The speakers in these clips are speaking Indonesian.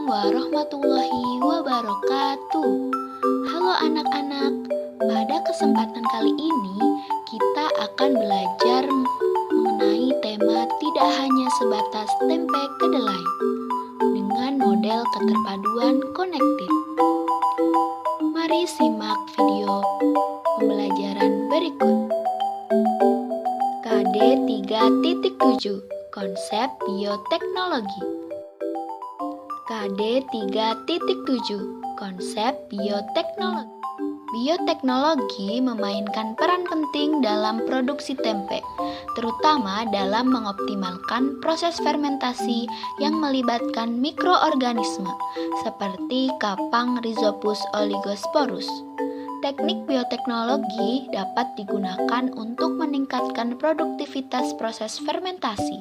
warahmatullahi wabarakatuh. Halo anak-anak, pada kesempatan kali ini kita akan belajar mengenai tema tidak hanya sebatas tempe kedelai dengan model keterpaduan konektif. Mari simak video pembelajaran berikut. KD 3.7 Konsep Bioteknologi. KD 3.7 Konsep Bioteknologi. Bioteknologi memainkan peran penting dalam produksi tempe, terutama dalam mengoptimalkan proses fermentasi yang melibatkan mikroorganisme seperti kapang Rhizopus oligosporus. Teknik bioteknologi dapat digunakan untuk meningkatkan produktivitas proses fermentasi.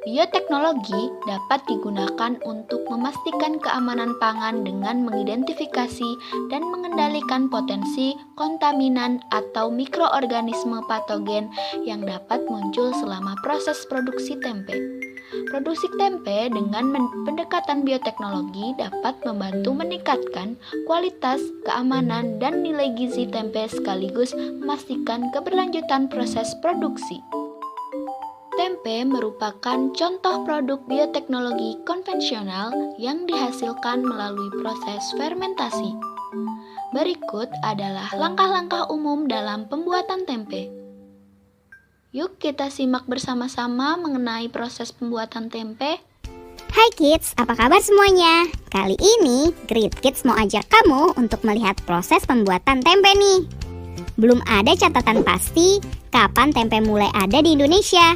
Bioteknologi dapat digunakan untuk memastikan keamanan pangan dengan mengidentifikasi dan mengendalikan potensi kontaminan atau mikroorganisme patogen yang dapat muncul selama proses produksi tempe. Produksi tempe dengan pendekatan bioteknologi dapat membantu meningkatkan kualitas, keamanan, dan nilai gizi tempe sekaligus memastikan keberlanjutan proses produksi. Tempe merupakan contoh produk bioteknologi konvensional yang dihasilkan melalui proses fermentasi. Berikut adalah langkah-langkah umum dalam pembuatan tempe. Yuk kita simak bersama-sama mengenai proses pembuatan tempe. Hai kids, apa kabar semuanya? Kali ini Great Kids mau ajak kamu untuk melihat proses pembuatan tempe nih. Belum ada catatan pasti kapan tempe mulai ada di Indonesia.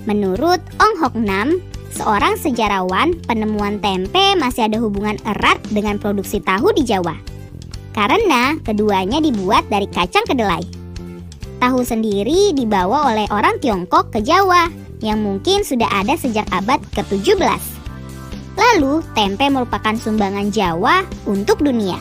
Menurut Ong Hok Nam, seorang sejarawan, penemuan tempe masih ada hubungan erat dengan produksi tahu di Jawa. Karena keduanya dibuat dari kacang kedelai. Tahu sendiri dibawa oleh orang Tiongkok ke Jawa, yang mungkin sudah ada sejak abad ke-17. Lalu, tempe merupakan sumbangan Jawa untuk dunia.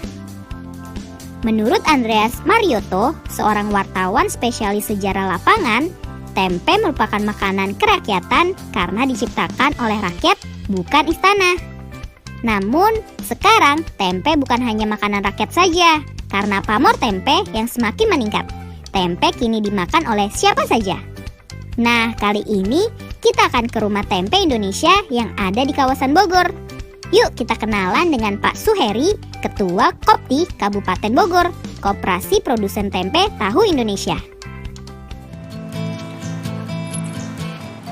Menurut Andreas Marioto, seorang wartawan spesialis sejarah lapangan, tempe merupakan makanan kerakyatan karena diciptakan oleh rakyat, bukan istana. Namun, sekarang tempe bukan hanya makanan rakyat saja, karena pamor tempe yang semakin meningkat. Tempe kini dimakan oleh siapa saja. Nah, kali ini kita akan ke Rumah Tempe Indonesia yang ada di kawasan Bogor. Yuk kita kenalan dengan Pak Suheri, Ketua Kopti Kabupaten Bogor, Koperasi Produsen Tempe Tahu Indonesia.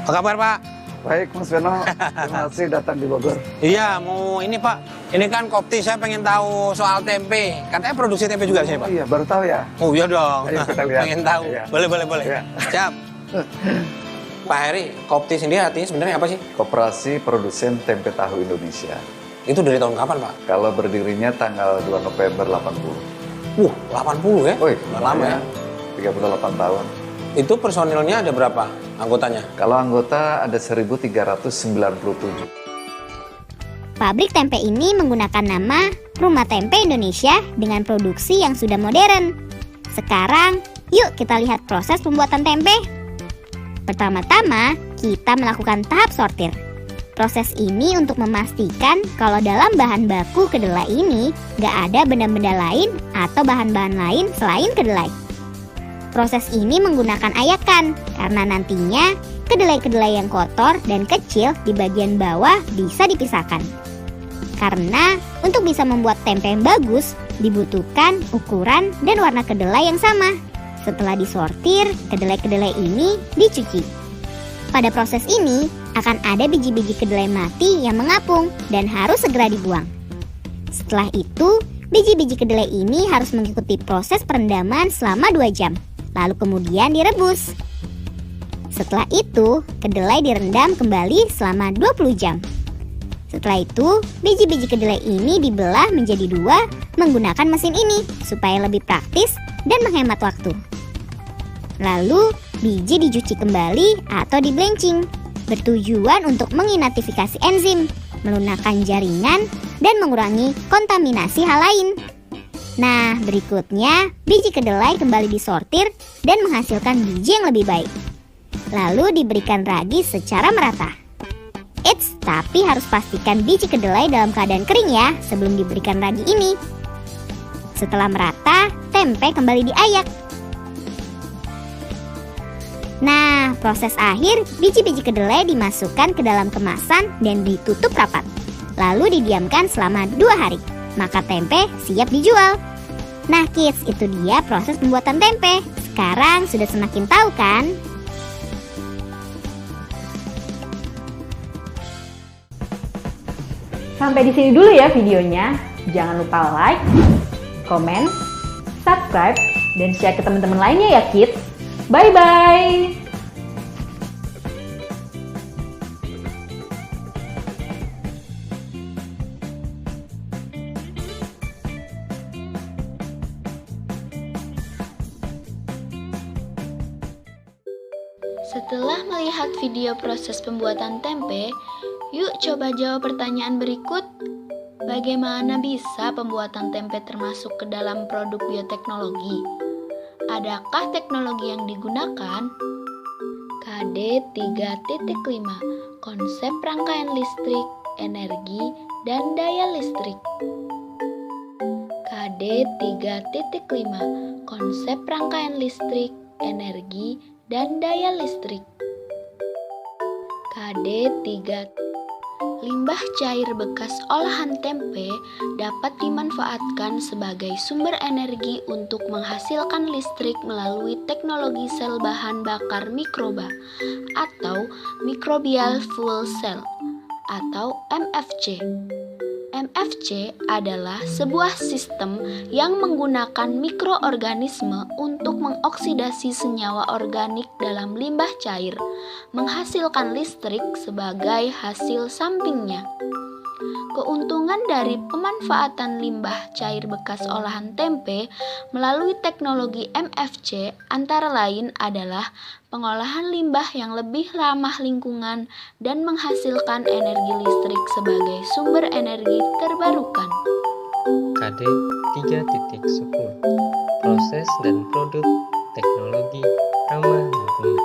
Apa kabar Pak? Baik Mas Beno, terima kasih datang di Bogor. Iya, mau ini Pak. Ini kan Kopti, saya pengen tahu soal tempe. Katanya produksi tempe juga sih Pak? Iya, baru tahu ya. Oh iya dong, Ayo kita lihat. pengen tahu. Iya. Boleh. Iya. Siap. Pak Heri, Kopti sendiri artinya sebenarnya apa sih? Koperasi Produsen Tempe Tahu Indonesia. Itu dari tahun kapan Pak? Kalau berdirinya tanggal 2 November 80. 80 ya? Wih, Udah lama ya? 38 tahun. Itu personilnya ada berapa anggotanya? Kalau anggota ada 1.397. Pabrik tempe ini menggunakan nama Rumah Tempe Indonesia dengan produksi yang sudah modern. Sekarang, yuk kita lihat proses pembuatan tempe. Pertama-tama, kita melakukan tahap sortir. Proses ini untuk memastikan kalau dalam bahan baku kedelai ini nggak ada benda-benda lain atau bahan-bahan lain selain kedelai. Proses ini menggunakan ayakan, karena nantinya kedelai-kedelai yang kotor dan kecil di bagian bawah bisa dipisahkan. Karena untuk bisa membuat tempe yang bagus, dibutuhkan ukuran dan warna kedelai yang sama. Setelah disortir, kedelai-kedelai ini dicuci. Pada proses ini, akan ada biji-biji kedelai mati yang mengapung dan harus segera dibuang. Setelah itu, biji-biji kedelai ini harus mengikuti proses perendaman selama 2 jam. Lalu kemudian direbus. Setelah itu, kedelai direndam kembali selama 20 jam. Setelah itu, biji-biji kedelai ini dibelah menjadi 2 menggunakan mesin ini supaya lebih praktis dan menghemat waktu. Lalu, biji dicuci kembali atau di-blanching, bertujuan untuk menginaktifikasi enzim, melunakkan jaringan, dan mengurangi kontaminasi hal lain. Nah, berikutnya biji kedelai kembali disortir dan menghasilkan biji yang lebih baik. Lalu diberikan ragi secara merata. Eits, Tapi harus pastikan biji kedelai dalam keadaan kering ya sebelum diberikan ragi ini. Setelah merata, tempe kembali diayak. Nah, proses akhir, biji-biji kedelai dimasukkan ke dalam kemasan dan ditutup rapat. Lalu didiamkan selama 2 hari. Maka tempe siap dijual. Nah kids, itu dia proses pembuatan tempe. Sekarang sudah semakin tahu kan? Sampai di sini dulu ya videonya. Jangan lupa like, komen, subscribe, dan share ke teman-teman lainnya ya kids. Bye-bye! Setelah melihat video proses pembuatan tempe, yuk coba jawab pertanyaan berikut. Bagaimana bisa pembuatan tempe termasuk ke dalam produk bioteknologi? Adakah teknologi yang digunakan? KD 3.5 Konsep rangkaian listrik, energi, dan daya listrik. KD 3.5 Konsep rangkaian listrik, energi, dan daya listrik. KD 3. Limbah cair bekas olahan tempe dapat dimanfaatkan sebagai sumber energi untuk menghasilkan listrik melalui teknologi sel bahan bakar mikroba atau microbial fuel cell atau MFC. MFC adalah sebuah sistem yang menggunakan mikroorganisme untuk mengoksidasi senyawa organik dalam limbah cair, menghasilkan listrik sebagai hasil sampingnya. Keuntungan dari pemanfaatan limbah cair bekas olahan tempe melalui teknologi MFC antara lain adalah pengolahan limbah yang lebih ramah lingkungan dan menghasilkan energi listrik sebagai sumber energi terbarukan. KD 3.10 Proses dan produk teknologi ramah lingkungan.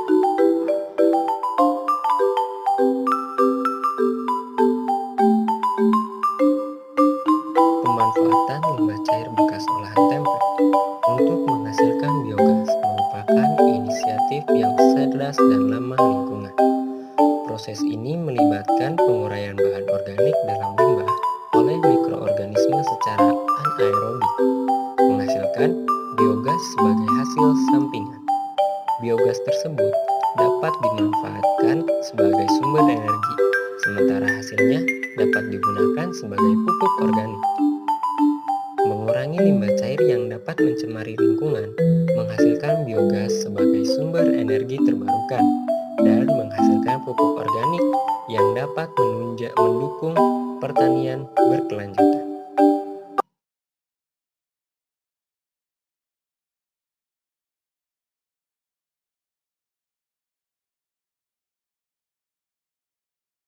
Pemanfaatan limbah cair bekas olahan tempe untuk menghasilkan biogas merupakan inisiatif yang cerdas dan ramah lingkungan. Proses ini melibatkan penguraian bahan organik dalam limbah oleh mikroorganisme secara anaerobik, menghasilkan biogas sebagai hasil sampingan. Biogas tersebut dapat dimanfaatkan sebagai sumber energi, sementara hasilnya dapat digunakan sebagai pupuk organik. Mengurangi limbah cair yang dapat mencemari lingkungan, menghasilkan biogas sebagai sumber energi terbarukan, dan menghasilkan pupuk organik yang dapat mendukung pertanian berkelanjutan.